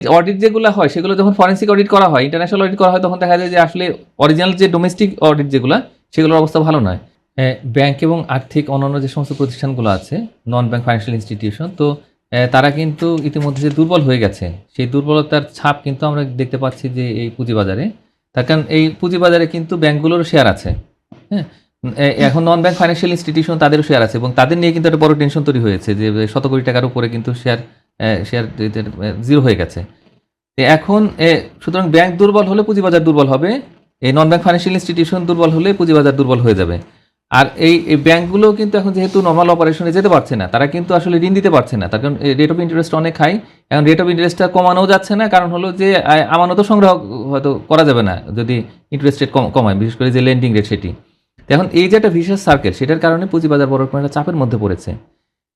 Audit যেগুলো হয় সেগুলো যখন ফরেন্সিক অডিট করা হয়, ইন্টারন্যাশনাল অডিট করা হয়, তখন দেখা যায় যে আসলে অরিজিনাল যে ডোমেস্টিক অডিট যেগুলো সেগুলোর অবস্থা ভালো নয়। ব্যাংক এবং আর্থিক অন্যান্য যে সমস্ত প্রতিষ্ঠানগুলো আছে, নন ব্যাংক ফাইন্যান্সিয়াল ইনস্টিটিউশন, তো তারা কিন্তু ইতিমধ্যে যে দুর্বল হয়ে গেছে, সেই দুর্বলতার ছাপ কিন্তু আমরা দেখতে পাচ্ছি যে এই পুঁজিবাজারে। তার কারণ এই পুঁজিবাজারে কিন্তু ব্যাংকগুলোরও শেয়ার আছে। হ্যাঁ, এখন নন ব্যাংক ফাইন্যান্সিয়াল ইনস্টিটিউশন তাদেরও শেয়ার আছে এবং তাদের নিয়ে কিন্তু একটা বড় টেনশন তৈরি হয়েছে যে শত কোটি টাকার উপরে কিন্তু শেয়ার জিরো হয়ে গেছে। এখন সুতরাং ব্যাংক দুর্বল হলে পুঁজিবাজার দুর্বল হবে, এই নন ব্যাংক ফাইন্যান্সিয়াল ইনস্টিটিউশন দুর্বল হলে পুঁজিবাজার দুর্বল হয়ে যাবে। আর এই ব্যাংকগুলো কিন্তু এখন যেহেতু নর্মাল অপারেশনে যেতে পারছে না, তারা কিন্তু আসলে ঋণ দিতে পারছে না, তার কারণ রেট অফ ইন্টারেস্ট অনেক হাই। এখন রেট অফ ইন্টারেস্টটা কমানোও যাচ্ছে না, কারণ হলো যে আমানতও সংগ্রহ হয়তো করা যাবে না যদি ইন্টারেস্ট রেট কমায়, বিশেষ করে যে লেন্ডিং রেট সেটি। এখন এই যে একটা ভিশাস সার্কেল, সেটার কারণে পুঁজিবাজার বড় একটা চাপের মধ্যে পড়েছে।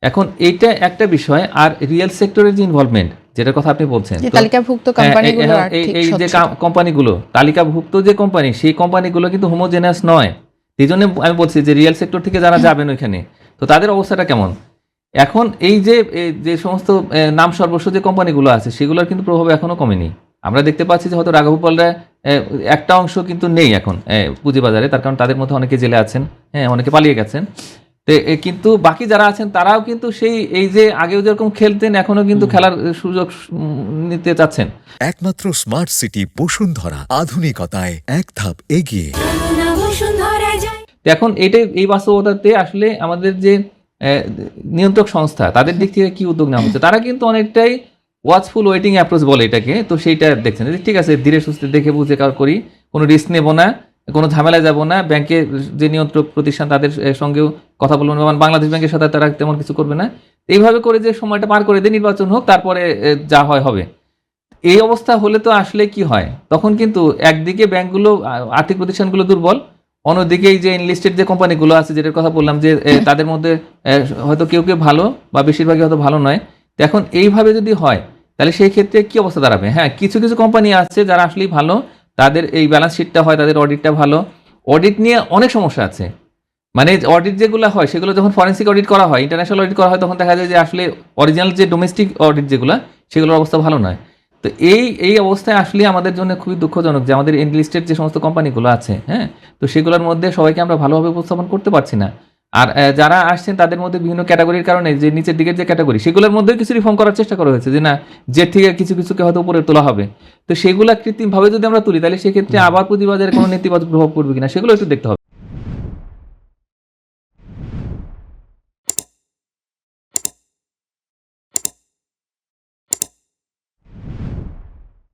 এখন এইটা একটা বিষয়। আর রিয়েল সেক্টরের যে ইনভলভমেন্ট, যেটার কথা আপনি বলছেন, তালিকাভুক্ত কোম্পানিগুলো, এই যে কোম্পানিগুলো তালিকাভুক্ত যে কোম্পানি, সেই কোম্পানিগুলো কিন্তু হোমোজেনাস নয়। এই জন্য আমি বলছি যে রিয়েল সেক্টর থেকে যারা যাবেন ওইখানে, তো তাদের অবস্থাটা কেমন। এখন এই যে সমস্ত নাম সর্বস্ব যে কোম্পানিগুলো আছে, সেগুলোর কিন্তু প্রভাব এখনো কমেনি। আমরা দেখতে পাচ্ছি যে হয়তো রাঘবপালরা একটা অংশ কিন্তু নেই এখন পুঁজিবাজারে, তার কারণ তাদের মধ্যে অনেকে জেলে আছেন, হ্যাঁ, অনেকে পালিয়ে গেছেন। কিন্তু বাকি যারা আছেন তারাও কিন্তু এই যে আগেও যেরকম খেলতেন, এখনো কিন্তু খেলার সুযোগ নিতে চাচ্ছেন। একমাত্র স্মার্ট সিটি বসুন্ধরা, আধুনিকতায় এক ধাপ এগিয়ে। এখন এই বাস্তবতাতে আসলে আমাদের যে নিয়ন্ত্রক সংস্থা, তাদের দিক থেকে কি উদ্যোগ নেওয়া হচ্ছে, তারা কিন্তু অনেকটাই ওয়াচফুল ওয়েটিং অ্যাপ্রোচ বলে এটাকে, তো সেইটা দেখছেন ঠিক আছে, ধীরে সুস্থে দেখে বুঝে করি, কোনো রিস্ক নেব না, কোনো ঝামেলায় যাব না, ব্যাংকের যে নিয়ন্ত্রক প্রতিষ্ঠান তাদের সঙ্গেও কথা বলবো না, বাংলাদেশ ব্যাংকের সাথে তারা তেমন কিছু করবে না, এইভাবে করে যে সময়টা পার করে দিয়ে নির্বাচন হোক, তারপরে যা হয় হবে। এই অবস্থা হলে তো আসলে কি হয়, তখন কিন্তু একদিকে ব্যাংকগুলো, আর্থিক প্রতিষ্ঠানগুলো দুর্বল, অন্যদিকে এই যে ইনলিস্টেড যে কোম্পানিগুলো আছে, যেটার কথা বললাম যে তাদের মধ্যে হয়তো কেউ ভালো বা বেশিরভাগই হয়তো ভালো নয়। তো এখন এইভাবে যদি হয়, তাহলে সেই ক্ষেত্রে কি অবস্থা দাঁড়াবে। হ্যাঁ, কিছু কিছু কোম্পানি আছে যারা আসলেই ভালো, তাদের এই ব্যালেন্স শিটটা হয়, তাদের অডিটটা ভালো। অডিট নিয়ে অনেক সমস্যা আছে, মানে অডিট যেগুলো হয় সেগুলো যখন ফরেন্সিক অডিট করা হয়, ইন্টারন্যাশনাল অডিট করা হয়, তখন দেখা যায় যে আসলে অরিজিনাল যে ডোমেস্টিক অডিট যেগুলো, সেগুলোর অবস্থা ভালো নয়। তো এই অবস্থায় আসলে আমাদের জন্য খুবই দুঃখজনক যে আমাদের এনলিস্টেড যে সমস্ত কোম্পানিগুলো আছে, হ্যাঁ, তো সেগুলোর মধ্যে সবাইকে আমরা ভালোভাবে উপস্থাপন করতে পারছি না। আর যারা আসছেন তাদের মধ্যে বিভিন্ন ক্যাটাগরির কারণে, যে নিচের দিকের যে ক্যাটাগরি, সেগুলোর মধ্যেও কিছু রিফর্ম করার চেষ্টা করা হয়েছে, যে না, যে থেকে কিছু কিছুকে হয়তো উপরে তোলা হবে। তো সেগুলা কৃত্রিমভাবে যদি আমরা তুলি, তাহলে সেক্ষেত্রে আবার পুঁজিবাজারে কোনো নেতিবাচক প্রভাব পড়বে কিনা, সেগুলো একটু দেখতে হবে।